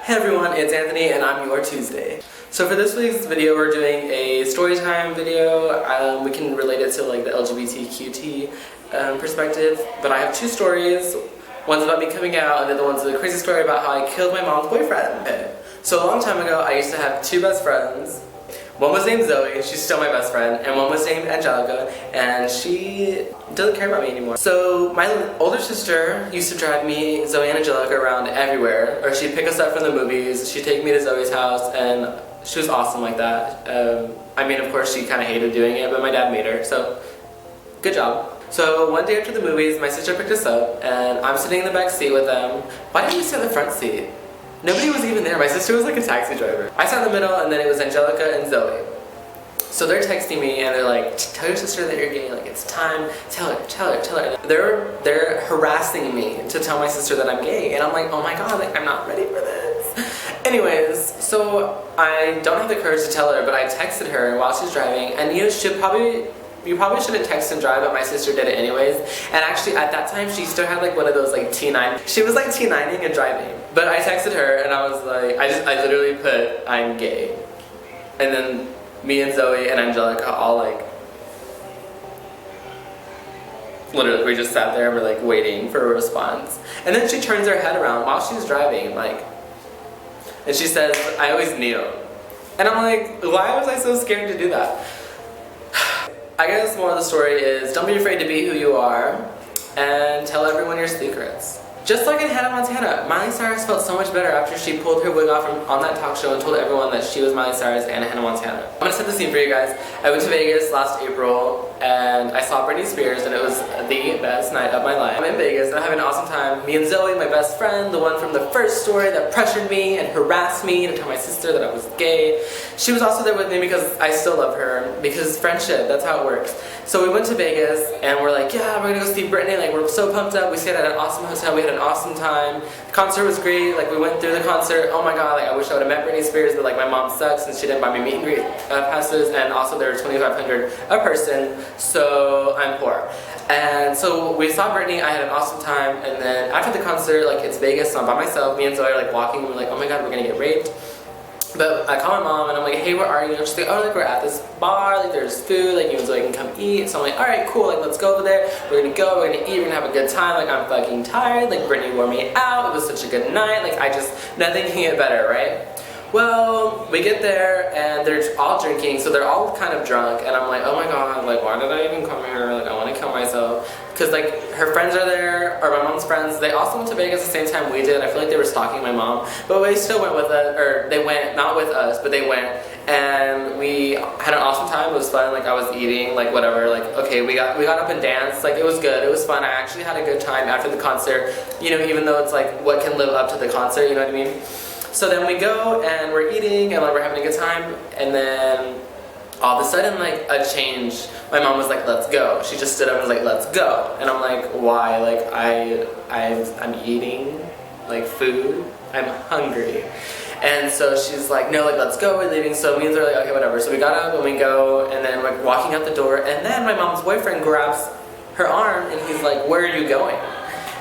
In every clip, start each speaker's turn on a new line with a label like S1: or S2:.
S1: Hey everyone, it's Anthony and I'm your Tuesday. So for this week's video, we're doing a story time video. We can relate it to like the LGBTQT perspective, but I have two stories. One's about me coming out, and the other one's a crazy story about how I killed my mom's boyfriend. So a long time ago, I used to have two best friends. One was named Zoe, she's still my best friend, and one was named Angelica, and she doesn't care about me anymore. So my older sister used to drive me, Zoe and Angelica, around everywhere, or she'd pick us up from the movies, she'd take me to Zoe's house, and she was awesome like that. I mean, of course, she kind of hated doing it, but my dad made her, so good job. So one day after the movies, my sister picked us up, and I'm sitting in the back seat with them. Why didn't we sit in the front seat? Nobody was even there. My sister was like a taxi driver. I sat in the middle, and then it was Angelica and Zoe. So they're texting me, and they're like, tell your sister that you're gay, like it's time, tell her. They're harassing me to tell my sister that I'm gay, and I'm like, oh my god, like I'm not ready for this. Anyways, so I don't have the courage to tell her, but I texted her while she's driving, and you probably shouldn't text and drive, but my sister did it anyways. And actually at that time she still had like one of those like T9. She was like T9ing and driving. But I texted her and I was like, I literally put, I'm gay. And then me and Zoe and Angelica all like, literally we just sat there and we're like waiting for a response. And then she turns her head around while she's driving, like, and she says, I always knew. And I'm like, why was I so scared to do that? I guess the moral of the story is don't be afraid to be who you are and tell everyone your secrets. Just like in Hannah Montana, Miley Cyrus felt so much better after she pulled her wig off on that talk show and told everyone that she was Miley Cyrus and Hannah Montana. I'm gonna set the scene for you guys. I went to Vegas last April and I saw Britney Spears and it was the best night of my life. I'm in Vegas and I'm having an awesome time. Me and Zoe, my best friend, the one from the first story that pressured me and harassed me to tell my sister that I was gay. She was also there with me because I still love her, because friendship, that's how it works. So we went to Vegas and we're like, yeah, we're gonna go see Britney, like we're so pumped up. We stayed at an awesome hotel, we had an awesome time. The concert was great, like we went through the concert. Oh my god, like I wish I would have met Britney Spears, but like my mom sucks and she didn't buy me meet and greet passes, and also they were $2,500 a person, so I'm poor. And so we saw Britney, I had an awesome time, and then after the concert, like it's Vegas, so I'm by myself, me and Zoe are like walking, and we're like, oh my god, we're gonna get raped. But I call my mom and I'm like, hey, where are you? And she's like, oh, like we're at this bar, like there's food, like you and Zoe can come eat. So I'm like, alright, cool, like let's go over there. We're gonna go, we're gonna eat, we're gonna have a good time. Like I'm fucking tired, like Britney wore me out, it was such a good night, like nothing can get better, right? Well, we get there and they're all drinking, so they're all kind of drunk, and I'm like, oh my god, like why did I even come here? Like I want to kill myself. Because like her friends are there, or my mom's friends, they also went to Vegas the same time we did. I feel like they were stalking my mom, but they still went with us, or they went, not with us, but they went, and we had an awesome time. It was fun, like I was eating, like whatever, like okay, we got up and danced, like it was good, it was fun. I actually had a good time after the concert, you know, even though it's like what can live up to the concert, you know what I mean? So then we go and we're eating and like we're having a good time, and then all of a sudden like a change. My mom was like, let's go. She just stood up and was like, let's go. And I'm like, why? Like I'm eating like food. I'm hungry. And so she's like, no, like let's go, we're leaving. So me and her are like, okay, whatever. So we got up and we go, and then we're walking out the door, and then my mom's boyfriend grabs her arm and he's like, where are you going?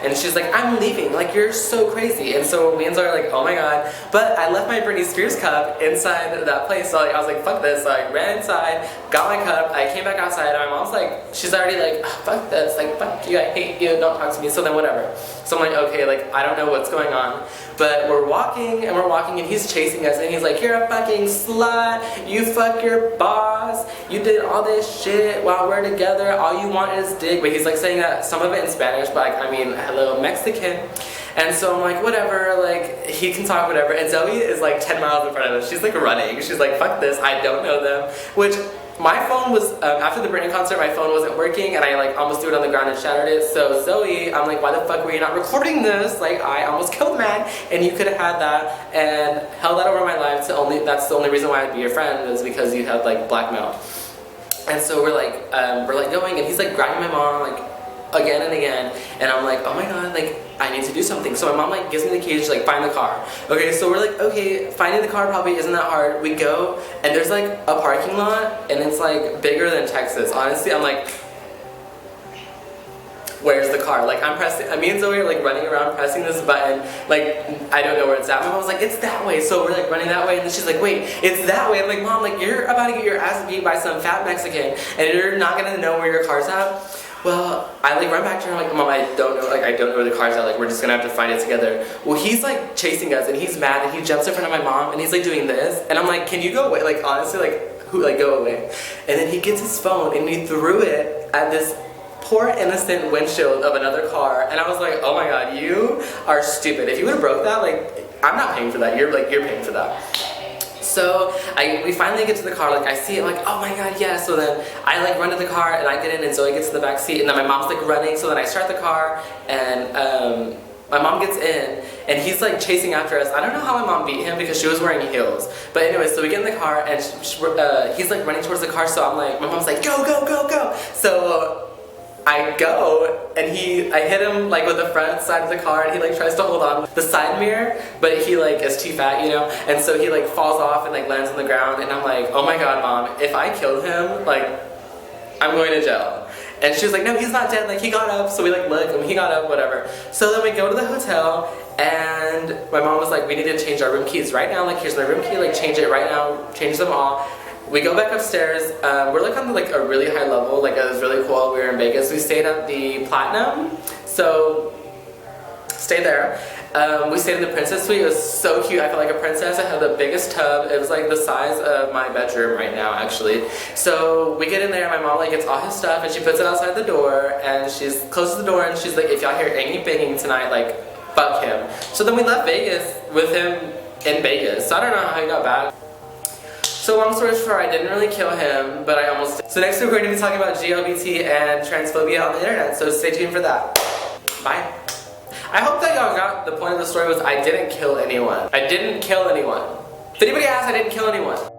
S1: And she's like, I'm leaving, like you're so crazy. And so me and Zoe are like, oh my god. But I left my Britney Spears cup inside that place, so I was like, fuck this. So I ran inside, got my cup, I came back outside, and my mom's like, she's already like, oh, fuck this, like fuck you, I hate you, don't talk to me. So then whatever. So I'm like, okay, like I don't know what's going on. But we're walking and he's chasing us, and he's like, you're a fucking slut, you fuck your boss, you did all this shit while we're together, all you want is dick. But he's like saying that, some of it in Spanish, but like, I mean, hello, Mexican. And so I'm like, whatever, like, he can talk, whatever. And Zoe is like 10 miles in front of us. She's like running. She's like, fuck this, I don't know them. Which, my phone was, after the Britney concert, my phone wasn't working, and I like almost threw it on the ground and shattered it. So Zoe, I'm like, why the fuck were you not recording this? Like, I almost killed a man, and you could have had that and held that over my life. That's the only reason why I'd be your friend, is because you had like blackmail. And so we're like going, and he's like grabbing my mom, like, again and again, and I'm like, oh my god, like I need to do something. So my mom like gives me the keys, like find the car. Okay, so we're like, okay, finding the car probably isn't that hard. We go, and there's like a parking lot, and it's like bigger than Texas. Honestly, I'm like, where's the car? Like, I'm pressing, me and Zoe are like running around pressing this button, like, I don't know where it's at. My mom was like, it's that way. So we're like running that way, and then she's like, wait, it's that way. I'm like, Mom, like, you're about to get your ass beat by some fat Mexican, and you're not gonna know where your car's at? Well, I like run back to her, I'm like, Mom, I don't know where the car's at, like, we're just gonna have to find it together. Well, he's like chasing us, and he's mad, and he jumps in front of my mom, and he's like doing this, and I'm like, can you go away? Like, honestly, like, go away. And then he gets his phone, and he threw it at this poor innocent windshield of another car, and I was like, oh my god, you are stupid. If you would've broke that, like, I'm not paying for that, you're paying for that. So we finally get to the car, like I see it, like, oh my god, yeah. So then I like run to the car and I get in and Zoe gets to the back seat, and then my mom's like running, so then I start the car and my mom gets in and he's like chasing after us. I don't know how my mom beat him because she was wearing heels. But anyway, so we get in the car and he's like running towards the car, so I'm like, my mom's like, go, go, go, go. So I go, and I hit him like with the front side of the car, and he like tries to hold on with the side mirror, but he like is too fat, you know, and so he like falls off and like lands on the ground, and I'm like, oh my god, Mom, if I killed him, like, I'm going to jail. And she was like, no, he's not dead, like, he got up. So we like look, and he got up, whatever. So then we go to the hotel, and my mom was like, we need to change our room keys right now, like, here's my room key, like, change it right now, change them all. We go back upstairs. We're like on like a really high level. Like, it was really cool. We were in Vegas. We stayed at the Platinum, so stayed there. We stayed in the Princess Suite. It was so cute. I felt like a princess. I had the biggest tub. It was like the size of my bedroom right now, actually. So we get in there. My mom like gets all his stuff and she puts it outside the door, and she closes the door and she's like, if y'all hear any banging tonight, like, fuck him. So then we left Vegas with him in Vegas. So I don't know how he got back. So long story short, I didn't really kill him, but I almost did. So next week we're going to be talking about GLBT and transphobia on the internet, so stay tuned for that. Bye. I hope that y'all got the point of the story was I didn't kill anyone. I didn't kill anyone. If anybody asks, I didn't kill anyone.